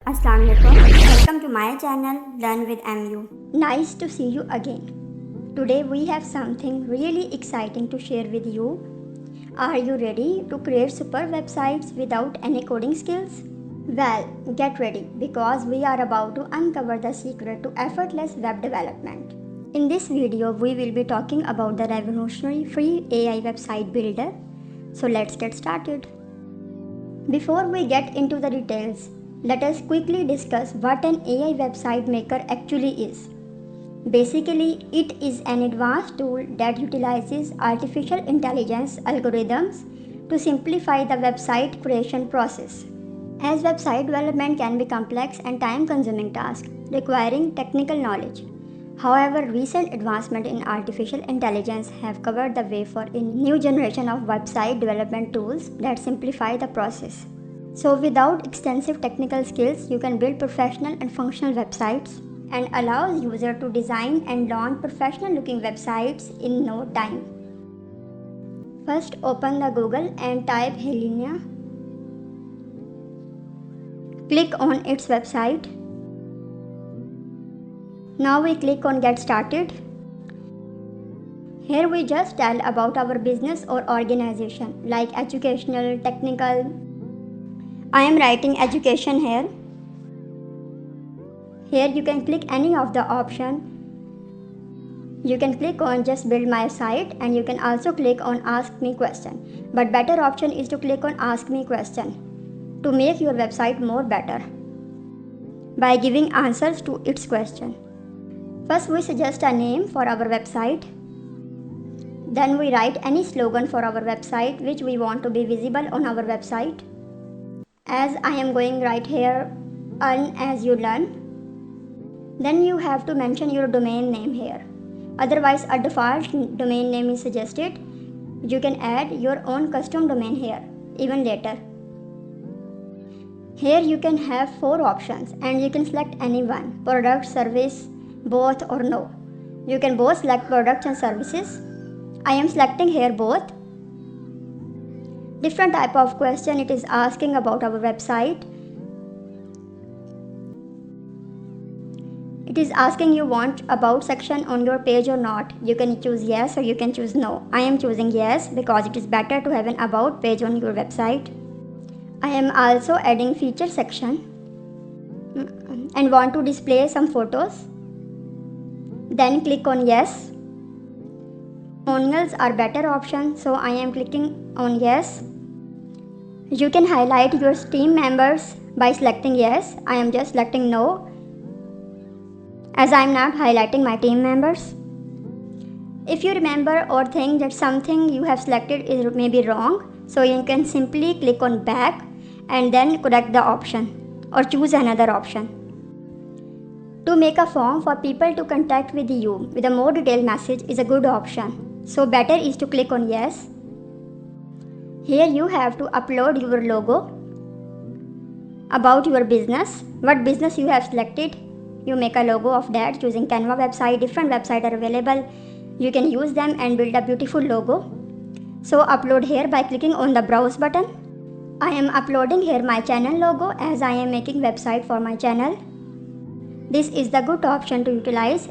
Assalam Alaikum. Welcome to my channel Learn with MU. Nice to see you again. Today we have something really exciting to share with you. Are you ready to create super websites without any coding skills? Well, get ready because we are about to uncover the secret to effortless web development. In this video, we will be talking about the revolutionary free AI website builder. So let's get started. Before we get into the details, let us quickly discuss what an AI website maker actually is. Basically, it is an advanced tool that utilizes artificial intelligence algorithms to simplify the website creation process. As website development can be complex and time-consuming task requiring technical knowledge. However, recent advancements in artificial intelligence have covered the way for a new generation of website development tools that simplify the process. So without extensive technical skills, you can build professional and functional websites and allows user to design and launch professional looking websites in no time. First, open the Google and type Helena. Click on its website. Now we click on Get Started. Here we just tell about our business or organization like educational, technical. I am writing education here. Here you can click any of the option. You can click on just build my site and you can also click on ask me question. But better option is to click on ask me question to make your website more better by giving answers to its question. First we suggest a name for our website. Then we write any slogan for our website which we want to be visible on our website. As I am going right here, earn as you learn. Then you have to mention your domain name here. Otherwise, a default domain name is suggested. You can add your own custom domain here, even later. Here you can have 4 options and you can select any one, product, service, both or no. You can both select products and services. I am selecting here both. Different type of question it is asking about our website. It is asking you want about section on your page or not. You can choose yes or you can choose no. I am choosing yes because it is better to have an about page on your website. I am also adding feature section and want to display some photos. Then click on yes. Testimonials are better option, so I am clicking on yes. You can highlight your team members by selecting yes. I am just selecting no, as I am not highlighting my team members. If you remember or think that something you have selected is maybe wrong, so you can simply click on back and then correct the option or choose another option. To make a form for people to contact with you with a more detailed message is a good option. So better is to click on yes. Here you have to upload your logo. About your business, what business you have selected, you make a logo of that using Canva website. Different websites are available. You can use them and build a beautiful logo. So upload here by clicking on the browse button. I am uploading here my channel logo as I am making website for my channel. This is the good option to utilize.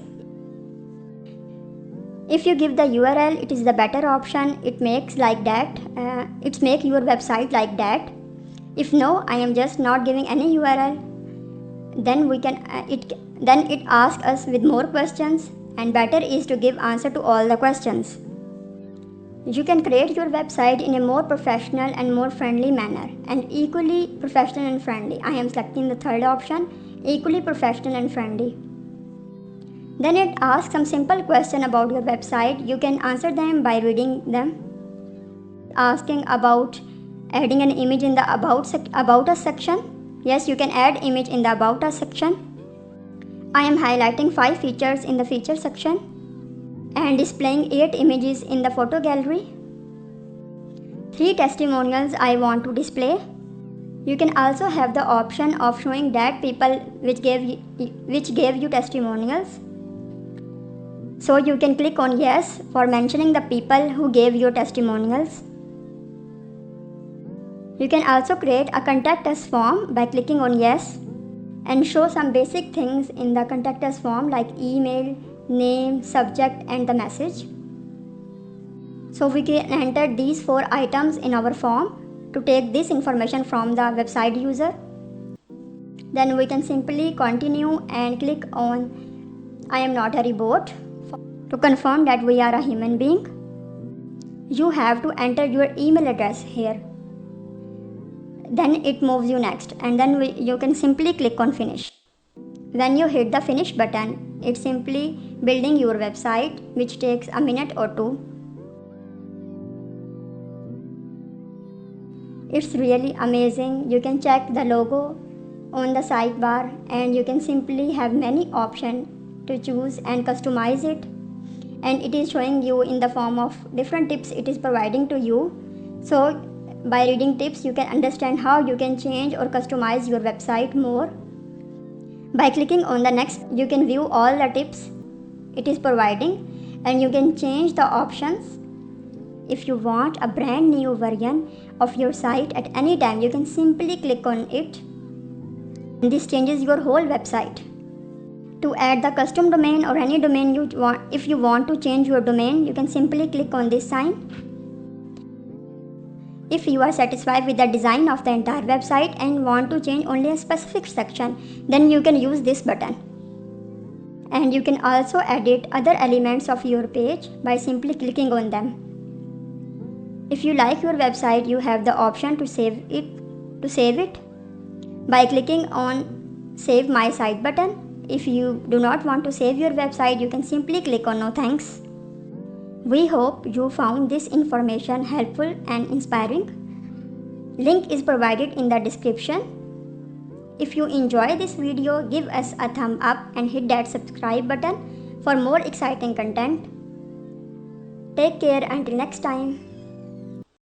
If you give the URL, it is the better option. It makes like that. It makes your website like that. If no, I am just not giving any URL. Then we can it asks us with more questions, and better is to give answer to all the questions. You can create your website in a more professional and more friendly manner, and equally professional and friendly. I am selecting the third option, equally professional and friendly. Then it asks some simple question about your website. You can answer them by reading them. Asking about adding an image in the about us section. Yes, you can add image in the about us section. I am highlighting 5 features in the feature section and displaying 8 images in the photo gallery. 3 testimonials I want to display. You can also have the option of showing that people which gave you testimonials. So you can click on yes for mentioning the people who gave your testimonials. You can also create a contact us form by clicking on yes. and show some basic things in the contact us form like email, name, subject and the message. So we can enter these 4 items in our form to take this information from the website user. Then we can simply continue and click on I am not a robot to confirm that we are a human being. You have to enter your email address here. Then it moves you next, and then you can simply click on finish. When you hit the finish button, it's simply building your website, which takes a minute or two. It's really amazing. You can check the logo on the sidebar, and you can simply have many options to choose and customize it, and it is showing you in the form of different tips it is providing to you. So by reading tips you can understand how you can change or customize your website more. By clicking on the next, you can view all the tips it is providing, and you can change the options. If you want a brand new version of your site at any time, you can simply click on it. This changes your whole website. To add the custom domain or any domain you want, if you want to change your domain, you can simply click on this sign. If you are satisfied with the design of the entire website and want to change only a specific section, then you can use this button. And you can also edit other elements of your page by simply clicking on them. If you like your website, you have the option to save it by clicking on Save My Site button. If you do not want to save your website, you can simply click on No Thanks. We hope you found this information helpful and inspiring. Link is provided in the description. If you enjoy this video, give us a thumb up and hit that subscribe button for more exciting content. Take care until next time.